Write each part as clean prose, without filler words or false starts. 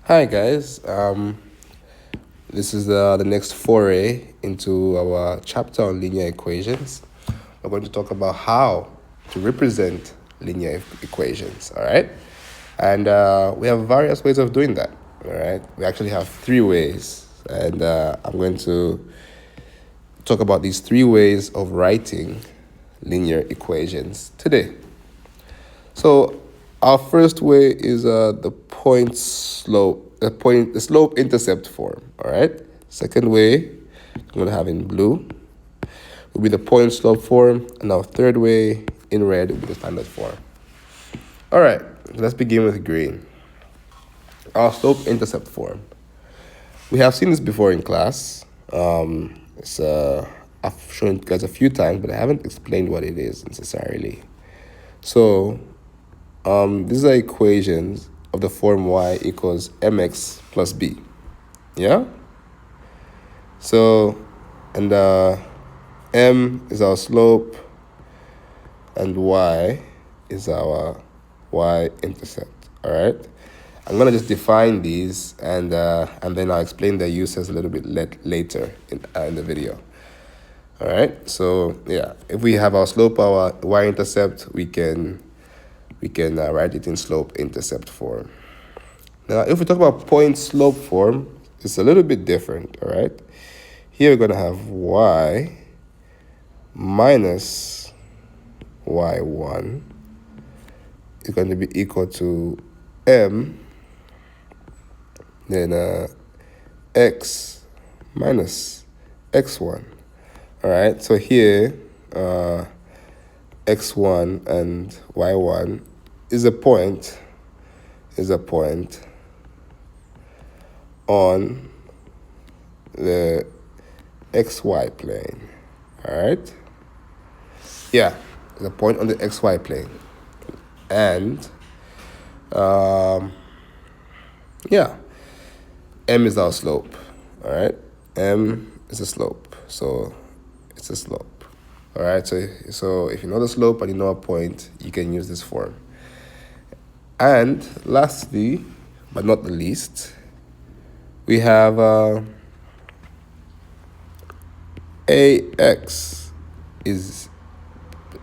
Hi guys, this is the next foray into our chapter on linear equations. We're going to talk about how to represent linear equations, all right? And we have various ways of doing that, all right? We actually have three ways, and I'm going to talk about these three ways of writing linear equations today. So our first way is the slope intercept form. All right. Second way, I'm gonna have in blue will be the point slope form, and our third way in red will be the standard form. All right. Let's begin with green. Our slope intercept form. We have seen this before in class. I've shown you guys a few times, but I haven't explained what it is necessarily. So these are equations of the form y equals mx plus b. Yeah? So, and m is our slope, and y is our y-intercept. All right? I'm going to just define these, and then I'll explain their uses a little bit later in the video. All right? So, yeah, if we have our slope, our y-intercept, we can write it in slope-intercept form. Now, if we talk about point-slope form, it's a little bit different, all right? Here we're going to have y minus y1 is going to be equal to m, then x minus x1. All right, so here x1 and y1 is a point on the xy plane. All right, yeah, the point on the xy plane, and yeah, m is our slope. All right, m is a slope, so it's a slope. All right, so if you know the slope and you know a point, you can use this form. And lastly, but not the least, we have ax is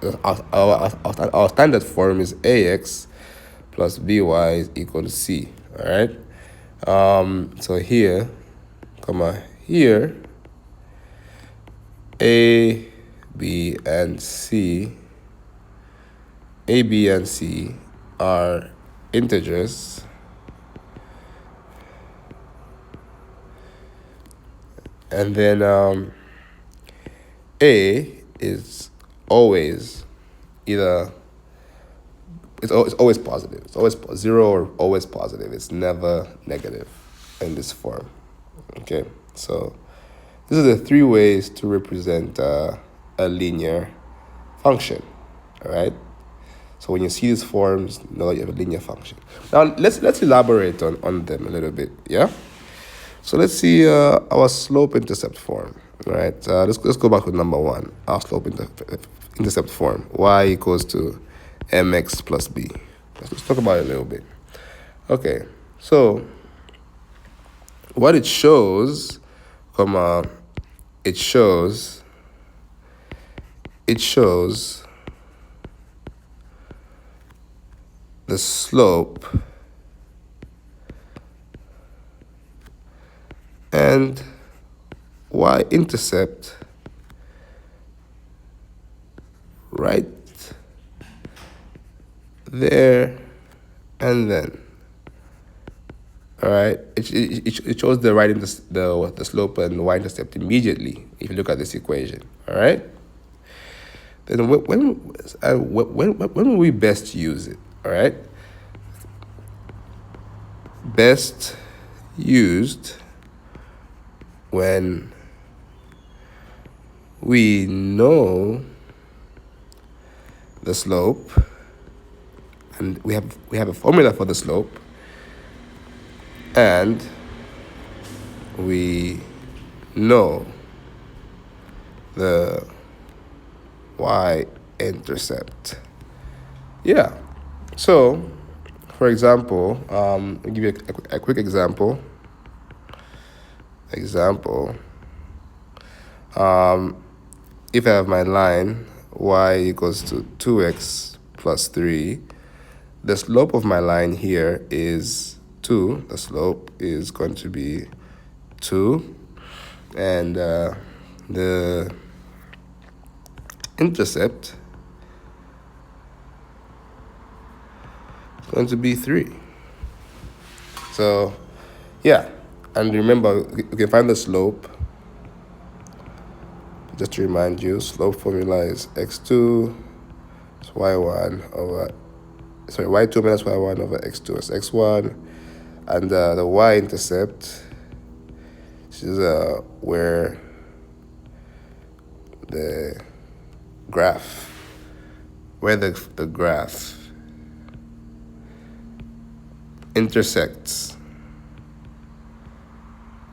our standard form is ax plus by is equal to c. All right. So here, here, a, b, and c are integers, and then a is always either it's always positive. It's always zero or always positive. It's never negative in this form. Okay, so these are the three ways to represent a linear function. All right. So when you see these forms, know that you have a linear function. Now let's elaborate on them a little bit. Yeah. So let's see our slope-intercept form. All right. Let's go back with number one. Our slope-intercept form. Y equals to mx plus b. Let's talk about it a little bit. Okay. So what it shows, it shows the slope and y-intercept right there and then. All right, it shows the slope and y-intercept immediately if you look at this equation. All right. Then when will we best use it? All right. Best used when we know the slope and we have a formula for the slope, and we know the y-intercept. Yeah. So For example, I'll give you a quick example. If I have my line y equals to 2x plus 3, the slope of my line here is 2. The slope is going to be 2. And the intercept is going to be 3. So, yeah. And remember, you can find the slope. Just to remind you, slope formula is x2 is y1 over, y2 minus y1 over x2 is x1. And the y-intercept is where the graph intersects.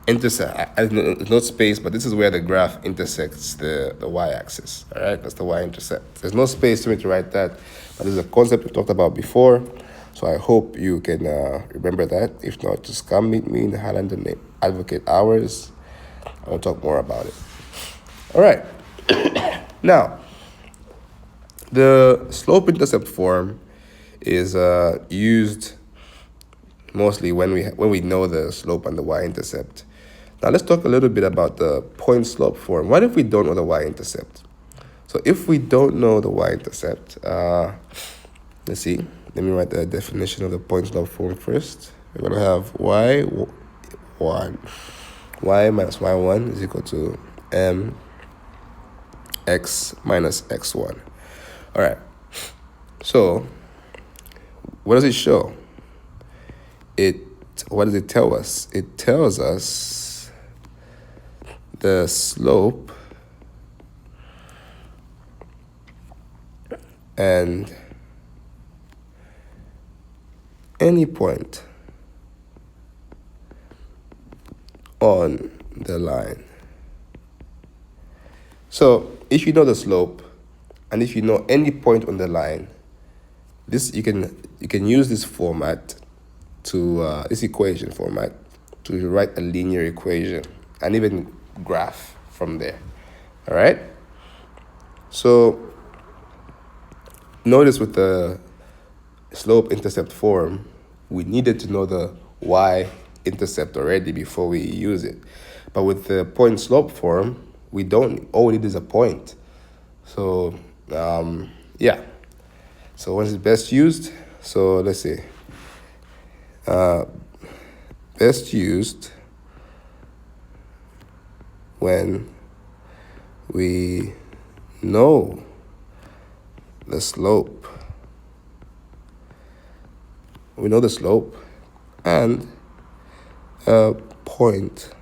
No space, but this is where the graph intersects the y-axis. All right, that's the y-intercept. There's no space for me to write that, but this is a concept we talked about before. So I hope you can remember that. If not, just come meet me in the Highlander Advocate hours. I'll talk more about it. All right. Now, the slope-intercept form is used mostly when we know the slope and the y-intercept. Now let's talk a little bit about the point-slope form. What if we don't know the y-intercept? So if we don't know the y-intercept, let's see. Let me write the definition of the point-slope form first. We're going to have y1 minus y1 is equal to mx minus x1. All right. So what does it show? What does it tell us? It tells us the slope and any point on the line. So if you know the slope and if you know any point on the line, this you can use this format to this equation format to write a linear equation and even graph from there. All right. So notice with the slope-intercept form, we needed to know the y-intercept already before we use it. But with the point-slope form, we don't. All we need is a point. So yeah. So when is it best used? So let's see. Best used when we know the slope. We know the slope and a point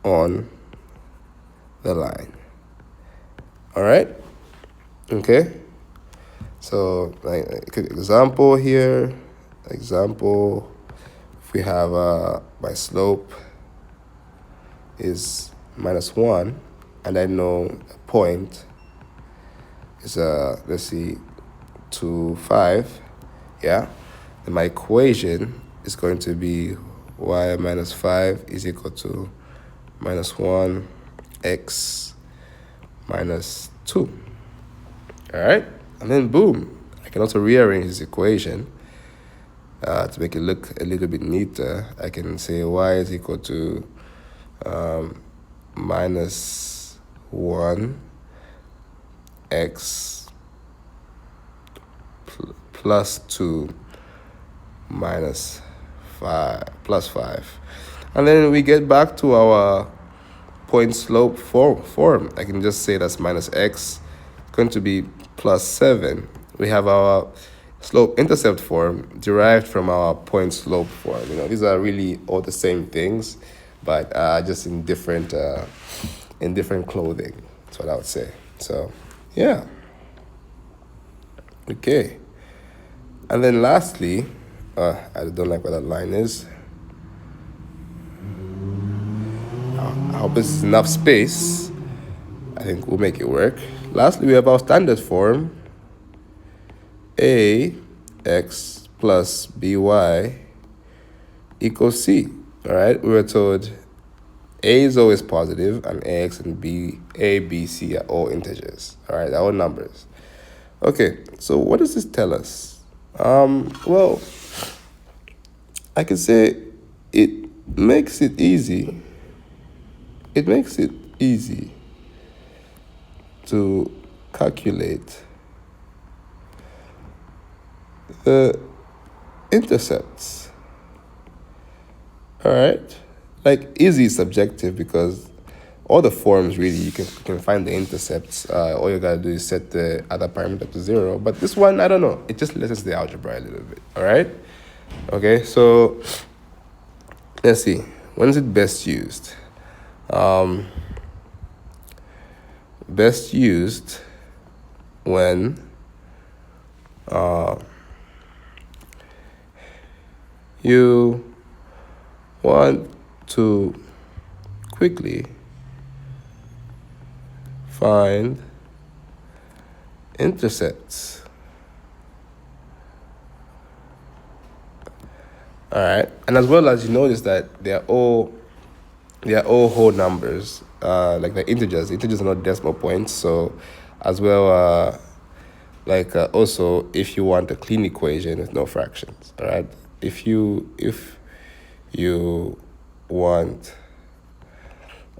on the line. All right? Okay? So, like example here. Example, if we have my slope is -1, and I know a point is let's see, 2, 5. Yeah, and my equation is going to be y minus 5 is equal to -1 x minus 2. All right, and then boom, I can also rearrange this equation to make it look a little bit neater. I can say y is equal to -1 x plus 2 minus 5 plus 5. And then we get back to our point slope form. I can just say that's minus x, going to be plus 7. We have our slope intercept form derived from our point slope form. You know, these are really all the same things, but just in different clothing. That's what I would say. So yeah. Okay. And then lastly, I don't like what that line is. I hope this is enough space. I think we'll make it work. Lastly, we have our standard form. Ax plus by equals c. All right, we were told a is always positive and ax and a, b, c are all integers. All right, they're all numbers. Okay, so what does this tell us? Well, I can say it makes it easy. It makes it easy to calculate the intercepts. All right, like easy is subjective because all the forms really you can find the intercepts. All you gotta do is set the other parameter to 0. But this one, I don't know. It just lessens the algebra a little bit. All right. Okay. So let's see. When is it best used? Best used when you want to quickly find intercepts. All right, and as well as you notice that they're all whole numbers, like the integers. Integers are not decimal points, so as well, also if you want a clean equation with no fractions. All right, if you want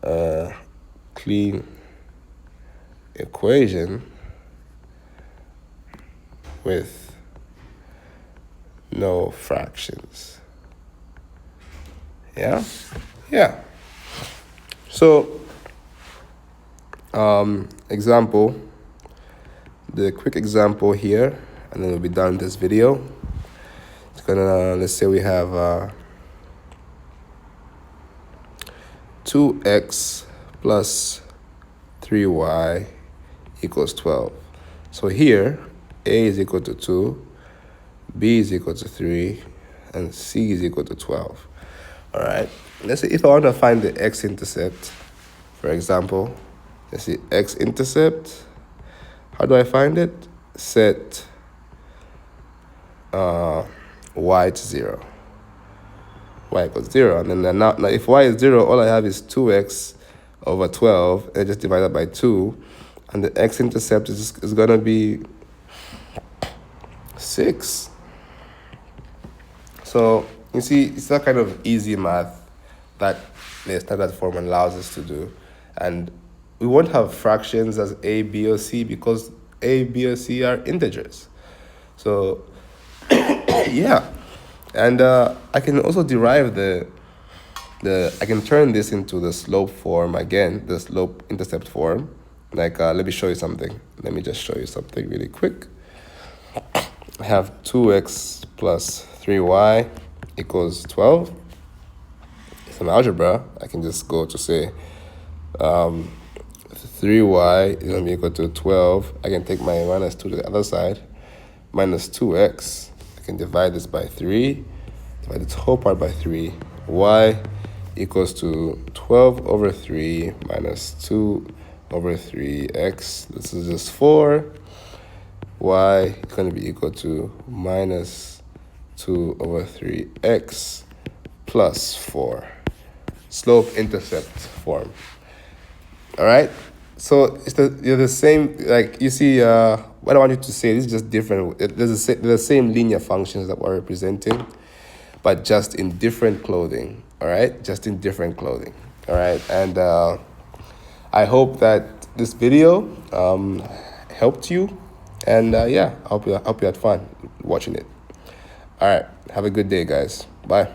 a clean equation with no fractions. Yeah. So, example, the quick example here, and then we'll be done this video. It's gonna, let's say we have 2x plus 3y equals 12. So here, a is equal to 2, b is equal to 3, and c is equal to 12. All right, let's say if I want to find the x-intercept, for example, let's see, x-intercept, how do I find it? Set y to 0. Y equals 0. And then now if y is 0, all I have is 2x over 12, and just divide that by 2. And the x-intercept is going to be 6. So you see, it's that kind of easy math that the standard form allows us to do. And we won't have fractions as a, b, or c because a, b, or c are integers. So, yeah. And I can also derive I can turn this into the slope form again, the slope intercept form. Like, let me show you something. Let me just show you something really quick. I have 2x plus 3y equals 12. It's an algebra. I can just go to say 3y is going to be equal to 12. I can take my minus 2 to the other side. Minus 2x. I can divide this by 3. Divide this whole part by 3. Y equals to 12 over 3 minus 2 over 3x. This is just 4. Y is going to be equal to minus 2 over 3x plus 4. Slope-intercept form. All right? So you're the same, like, you see, what I want you to say, this is just different. There's the same linear functions that we're representing, but just in different clothing. All right? Just in different clothing. All right? And I hope that this video helped you. And I hope you had fun watching it. All right. Have a good day, guys. Bye.